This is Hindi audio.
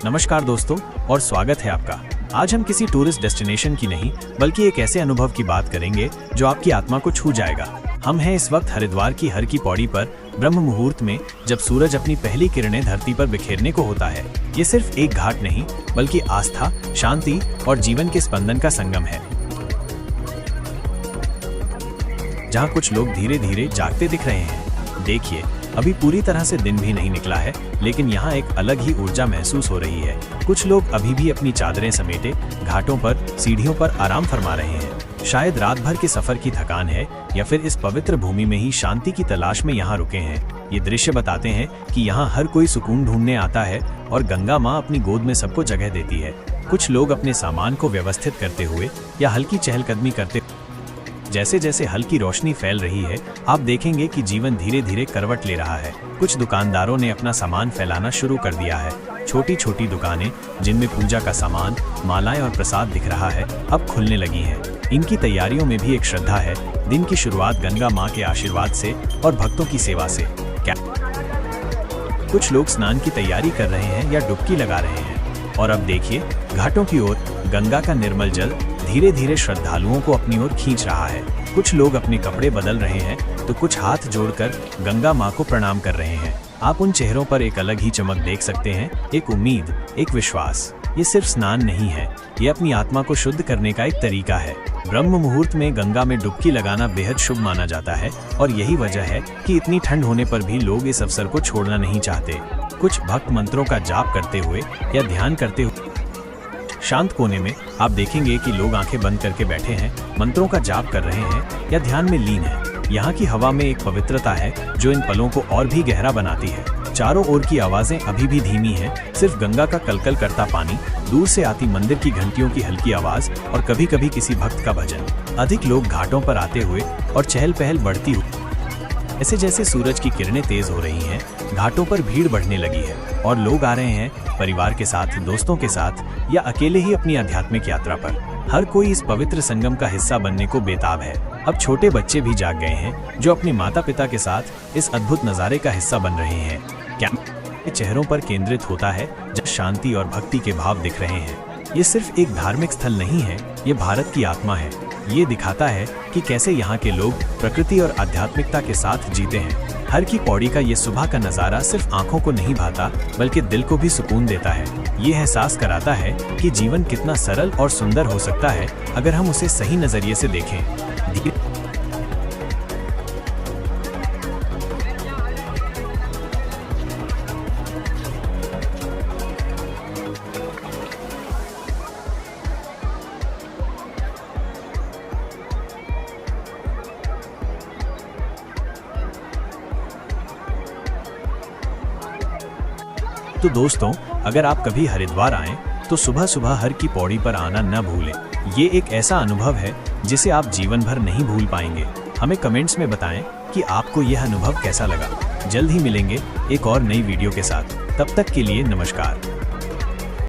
नमस्कार दोस्तों और स्वागत है आपका। आज हम किसी टूरिस्ट डेस्टिनेशन की नहीं बल्कि एक ऐसे अनुभव की बात करेंगे जो आपकी आत्मा को छू जाएगा। हम हैं इस वक्त हरिद्वार की हर की पौड़ी पर ब्रह्म मुहूर्त में, जब सूरज अपनी पहली किरणें धरती पर बिखेरने को होता है। ये सिर्फ एक घाट नहीं बल्कि आस्था, शांति और जीवन के स्पंदन का संगम है, जहाँ कुछ लोग धीरे धीरे जागते दिख रहे हैं। देखिए, अभी पूरी तरह से दिन भी नहीं निकला है, लेकिन यहाँ एक अलग ही ऊर्जा महसूस हो रही है। कुछ लोग अभी भी अपनी चादरें समेटे घाटों पर, सीढ़ियों पर आराम फरमा रहे हैं। शायद रात भर के सफर की थकान है या फिर इस पवित्र भूमि में ही शांति की तलाश में यहाँ रुके हैं। ये दृश्य बताते हैं कि यहाँ हर कोई सुकून ढूंढने आता है और गंगा माँ अपनी गोद में सबको जगह देती है। कुछ लोग अपने सामान को व्यवस्थित करते हुए या हल्की चहलकदमी करते हुए, जैसे जैसे हल्की रोशनी फैल रही है, आप देखेंगे कि जीवन धीरे धीरे करवट ले रहा है। कुछ दुकानदारों ने अपना सामान फैलाना शुरू कर दिया है। छोटी छोटी दुकानें जिनमें पूजा का सामान, मालाएं और प्रसाद दिख रहा है, अब खुलने लगी हैं। इनकी तैयारियों में भी एक श्रद्धा है। दिन की शुरुआत गंगा माँ के आशीर्वाद से और भक्तों की सेवा से। कुछ लोग स्नान की तैयारी कर रहे हैं या डुबकी लगा रहे हैं। और अब देखिए, घाटों की ओर गंगा का निर्मल जल धीरे धीरे श्रद्धालुओं को अपनी ओर खींच रहा है। कुछ लोग अपने कपड़े बदल रहे हैं तो कुछ हाथ जोड़कर गंगा माँ को प्रणाम कर रहे हैं। आप उन चेहरों पर एक अलग ही चमक देख सकते हैं, एक उम्मीद, एक विश्वास। ये सिर्फ स्नान नहीं है, ये अपनी आत्मा को शुद्ध करने का एक तरीका है। ब्रह्म मुहूर्त में गंगा में डुबकी लगाना बेहद शुभ माना जाता है और यही वजह है कि इतनी ठंड होने पर भी लोग इस अवसर को छोड़ना नहीं चाहते। कुछ भक्त मंत्रों का जाप करते हुए या ध्यान करते हुए शांत कोने में आप देखेंगे कि लोग आंखें बंद करके बैठे हैं, मंत्रों का जाप कर रहे हैं या ध्यान में लीन हैं। यहाँ की हवा में एक पवित्रता है जो इन पलों को और भी गहरा बनाती है। चारों ओर की आवाजें अभी भी धीमी हैं, सिर्फ गंगा का कलकल करता पानी, दूर से आती मंदिर की घंटियों की हल्की आवाज और कभी कभी किसी भक्त का भजन। अधिक लोग घाटों पर आते हुए और चहल पहल बढ़ती हुई। जैसे जैसे सूरज की किरणें तेज हो रही हैं, घाटों पर भीड़ बढ़ने लगी है और लोग आ रहे हैं परिवार के साथ, दोस्तों के साथ या अकेले ही अपनी आध्यात्मिक यात्रा पर। हर कोई इस पवित्र संगम का हिस्सा बनने को बेताब है। अब छोटे बच्चे भी जाग गए हैं जो अपने माता पिता के साथ इस अद्भुत नज़ारे का हिस्सा बन रहे हैं। कैमरा चेहरों पर केंद्रित होता है जब शांति और भक्ति के भाव दिख रहे हैं। ये सिर्फ एक धार्मिक स्थल नहीं है, ये भारत की आत्मा है। ये दिखाता है कि कैसे यहाँ के लोग प्रकृति और आध्यात्मिकता के साथ जीते हैं। हर की पौड़ी का ये सुबह का नज़ारा सिर्फ आंखों को नहीं भाता बल्कि दिल को भी सुकून देता है। ये एहसास कराता है कि जीवन कितना सरल और सुंदर हो सकता है अगर हम उसे सही नजरिए से देखें। तो दोस्तों, अगर आप कभी हरिद्वार आएं तो सुबह सुबह हर की पौड़ी पर आना न भूलें। ये एक ऐसा अनुभव है जिसे आप जीवन भर नहीं भूल पाएंगे। हमें कमेंट्स में बताएं कि आपको यह अनुभव कैसा लगा। जल्द ही मिलेंगे एक और नई वीडियो के साथ। तब तक के लिए नमस्कार।